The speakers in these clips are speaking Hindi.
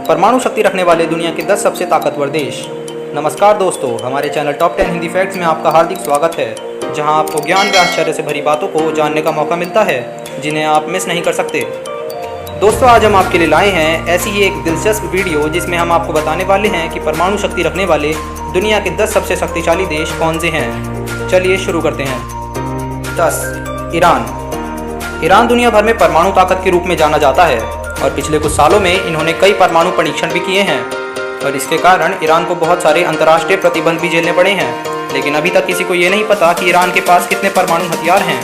परमाणु शक्ति रखने वाले दुनिया के 10 सबसे ताकतवर देश। नमस्कार दोस्तों, हमारे चैनल टॉप 10 हिंदी फैक्ट्स में आपका हार्दिक स्वागत है, जहां आपको ज्ञान व आश्चर्य से भरी बातों को जानने का मौका मिलता है जिन्हें आप मिस नहीं कर सकते। दोस्तों, आज हम आपके लिए लाए हैं ऐसी ही एक दिलचस्प वीडियो जिसमें हम आपको बताने वाले हैं कि परमाणु शक्ति रखने वाले दुनिया के 10 सबसे शक्तिशाली देश कौन से हैं। चलिए शुरू करते हैं। 10. ईरान दुनिया भर में परमाणु ताकत के रूप में जाना जाता है और पिछले कुछ सालों में इन्होंने कई परमाणु परीक्षण भी किए हैं और इसके कारण ईरान को बहुत सारे अंतर्राष्ट्रीय प्रतिबंध भी झेलने पड़े हैं। लेकिन अभी तक किसी को ये नहीं पता कि ईरान के पास कितने परमाणु हथियार हैं।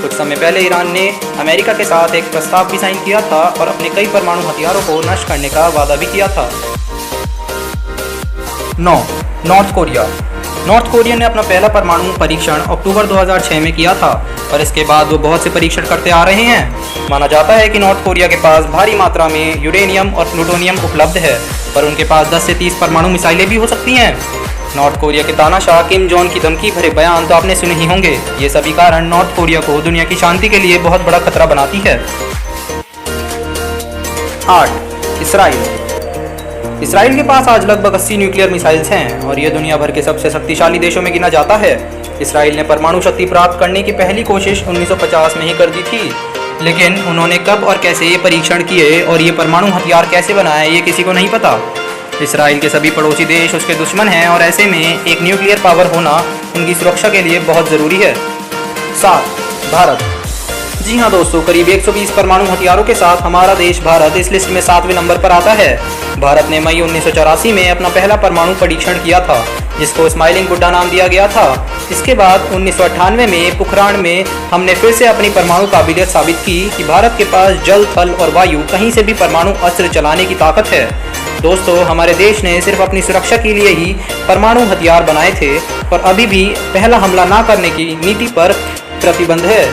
कुछ समय पहले ईरान ने अमेरिका के साथ एक प्रस्ताव भी साइन किया था और अपने कई परमाणु हथियारों को नष्ट करने का वादा भी किया था। 9. नॉर्थ कोरिया ने अपना पहला परमाणु परीक्षण अक्टूबर 2006 में किया था और इसके बाद वो बहुत से परीक्षण करते आ रहे हैं। माना जाता है कि नॉर्थ कोरिया के पास भारी मात्रा में यूरेनियम और प्लूटोनियम उपलब्ध है, पर उनके पास 10 से 30 परमाणु मिसाइलें भी हो सकती हैं। नॉर्थ कोरिया के तानाशाह किम जोंग की धमकी भरे बयान तो आपने सुने ही होंगे। ये सभी कारण नॉर्थ कोरिया को दुनिया की शांति के लिए बहुत बड़ा खतरा बनाती है। 8. इसराइल के पास आज लगभग 80 न्यूक्लियर मिसाइल्स हैं और ये दुनिया भर के सबसे शक्तिशाली देशों में गिना जाता है। इसराइल ने परमाणु शक्ति प्राप्त करने की पहली कोशिश 1950 में ही कर दी थी, लेकिन उन्होंने कब और कैसे ये परीक्षण किए और ये परमाणु हथियार कैसे बनाए ये किसी को नहीं पता। इसराइल के सभी पड़ोसी देश उसके दुश्मन हैं और ऐसे में एक न्यूक्लियर पावर होना उनकी सुरक्षा के लिए बहुत ज़रूरी है। 7. भारत। जी हाँ दोस्तों, करीब 120 परमाणु हथियारों के साथ हमारा देश भारत इस लिस्ट में 7वें नंबर पर आता है। भारत ने मई 1984 में अपना पहला परमाणु परीक्षण किया था, जिसको स्माइलिंग बुड्ढा नाम दिया गया था। इसके बाद 1998 में पोखरान में हमने फिर से अपनी परमाणु काबिलियत साबित की कि भारत के पास जल, थल और वायु कहीं से भी परमाणु अस्त्र चलाने की ताकत है। दोस्तों, हमारे देश ने सिर्फ अपनी सुरक्षा के लिए ही परमाणु हथियार बनाए थे और अभी भी पहला हमला ना करने की नीति पर प्रतिबंध है।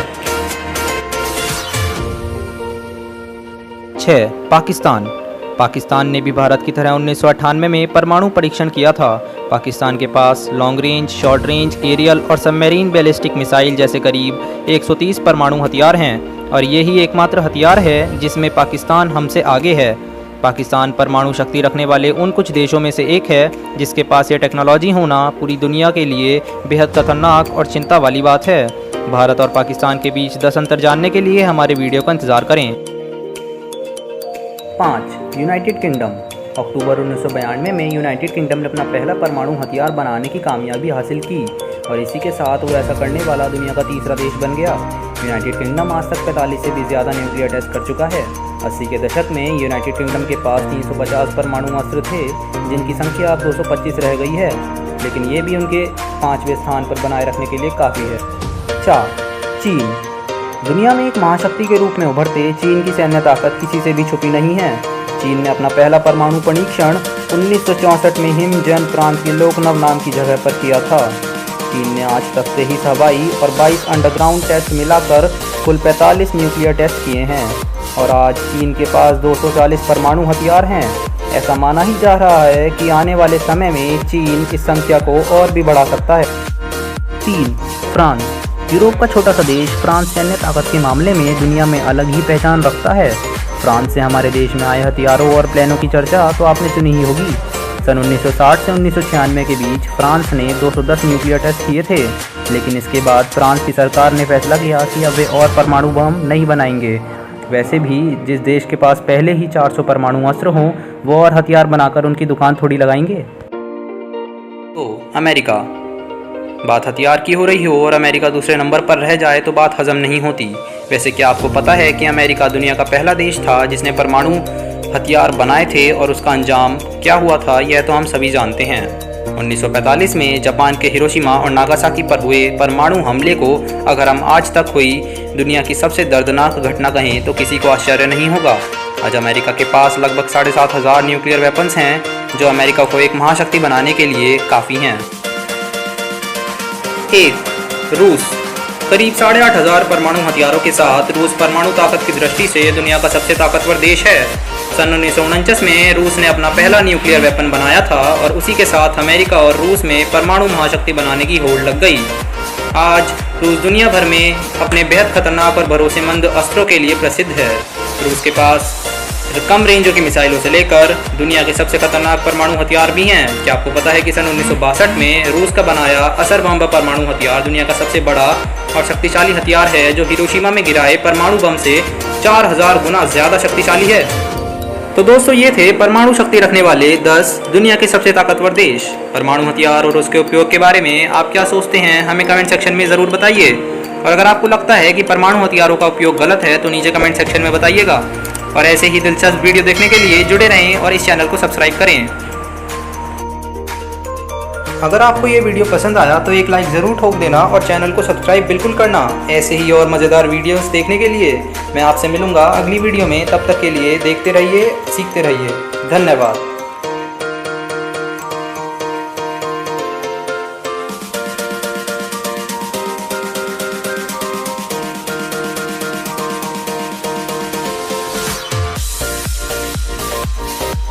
6. पाकिस्तान ने भी भारत की तरह 1998 में परमाणु परीक्षण किया था। पाकिस्तान के पास long range, short range, aerial और सबमरीन बैलिस्टिक मिसाइल जैसे करीब 130 परमाणु हथियार हैं और यही एकमात्र हथियार है जिसमें पाकिस्तान हमसे आगे है। पाकिस्तान परमाणु शक्ति रखने वाले उन कुछ देशों में से एक है जिसके पास ये टेक्नोलॉजी होना पूरी दुनिया के लिए बेहद खतरनाक और चिंता वाली बात है। भारत और पाकिस्तान के बीच 10 अंतर जानने के लिए हमारे वीडियो का इंतज़ार करें। 5. United kingdom. अक्टूबर 1992 में यूनाइटेड किंगडम ने अपना पहला परमाणु हथियार बनाने की कामयाबी हासिल की और इसी के साथ वो ऐसा करने वाला दुनिया का तीसरा देश बन गया। यूनाइटेड किंगडम आज तक 45 से भी ज़्यादा न्यूक्लियर टेस्ट कर चुका है। 80 के दशक में यूनाइटेड किंगडम के पास 350 परमाणु अस्त्र थे, जिनकी संख्या अब 225 रह गई है, लेकिन ये भी उनके 5वें स्थान पर बनाए रखने के लिए काफ़ी है। 4. चीन। दुनिया में एक महाशक्ति के रूप में उभरते चीन की सैन्य ताकत किसी से भी छुपी नहीं है। चीन ने अपना पहला परमाणु परीक्षण 1964 में हिमजन प्रांत के लोकनव नाम की जगह पर किया था। चीन ने आज तक 23 हवाई और 22 अंडरग्राउंड टेस्ट मिलाकर कुल 45 न्यूक्लियर टेस्ट किए हैं और आज चीन के पास 240 परमाणु हथियार हैं। ऐसा माना ही जा रहा है कि आने वाले समय में चीन इस संख्या को और भी बढ़ा सकता है। 3. फ्रांस। यूरोप का छोटा सा देश फ्रांस सैन्य ताकत के मामले में दुनिया में अलग ही पहचान रखता है। फ्रांस से हमारे देश में आए हथियारों और प्लानों की चर्चा तो आपने सुनी ही होगी। सन 1960 से 1996 के बीच फ्रांस ने 210 न्यूक्लियर टेस्ट किए थे, लेकिन इसके बाद फ्रांस की सरकार ने फैसला किया कि अब वे और परमाणु बम नहीं बनाएंगे। वैसे भी जिस देश के पास पहले ही 400 परमाणु अस्त्र हों, वो और हथियार बनाकर उनकी दुकान थोड़ी लगाएंगे। तो अमेरिका। बात हथियार की हो रही हो और अमेरिका दूसरे नंबर पर रह जाए तो बात हजम नहीं होती। वैसे क्या आपको पता है कि अमेरिका दुनिया का पहला देश था जिसने परमाणु हथियार बनाए थे और उसका अंजाम क्या हुआ था, यह तो हम सभी जानते हैं। 1945 में जापान के हिरोशिमा और नागासाकी पर हुए परमाणु हमले को अगर हम आज तक हुई दुनिया की सबसे दर्दनाक घटना कहें तो किसी को आश्चर्य नहीं होगा। आज अमेरिका के पास लगभग 7,500 न्यूक्लियर वेपन्स हैं जो अमेरिका को एक महाशक्ति बनाने के लिए काफ़ी हैं। 1. रूस। करीब 8,500 परमाणु हथियारों के साथ रूस परमाणु ताकत की दृष्टि से दुनिया का सबसे ताकतवर देश है। सन 1949 में रूस ने अपना पहला न्यूक्लियर वेपन बनाया था और उसी के साथ अमेरिका और रूस में परमाणु महाशक्ति बनाने की होड़ लग गई। आज रूस दुनिया भर में अपने बेहद खतरनाक और भरोसेमंद अस्त्रों के लिए प्रसिद्ध है। रूस के पास जो कम रेंजों की मिसाइलों से लेकर दुनिया के सबसे खतरनाक परमाणु हथियार भी हैं। क्या आपको पता है कि सन 1962 में रूस का बनाया असर बम परमाणु हथियार दुनिया का सबसे बड़ा और शक्तिशाली हथियार है, जो हिरोशिमा में गिराए परमाणु बम से 4000 गुना ज्यादा शक्तिशाली है। तो दोस्तों, ये थे परमाणु शक्ति रखने वाले 10 दुनिया के सबसे ताकतवर देश। परमाणु हथियार और उसके उपयोग के बारे में आप क्या सोचते हैं, हमें कमेंट सेक्शन में ज़रूर बताइए। और अगर आपको लगता है कि परमाणु हथियारों का उपयोग गलत है तो नीचे कमेंट सेक्शन में बताइएगा। और ऐसे ही दिलचस्प वीडियो देखने के लिए जुड़े रहें और इस चैनल को सब्सक्राइब करें। अगर आपको ये वीडियो पसंद आया तो एक लाइक ज़रूर ठोक देना और चैनल को सब्सक्राइब बिल्कुल करना। ऐसे ही और मज़ेदार वीडियोस देखने के लिए मैं आपसे मिलूँगा अगली वीडियो में। तब तक के लिए देखते रहिए, सीखते रहिए। धन्यवाद।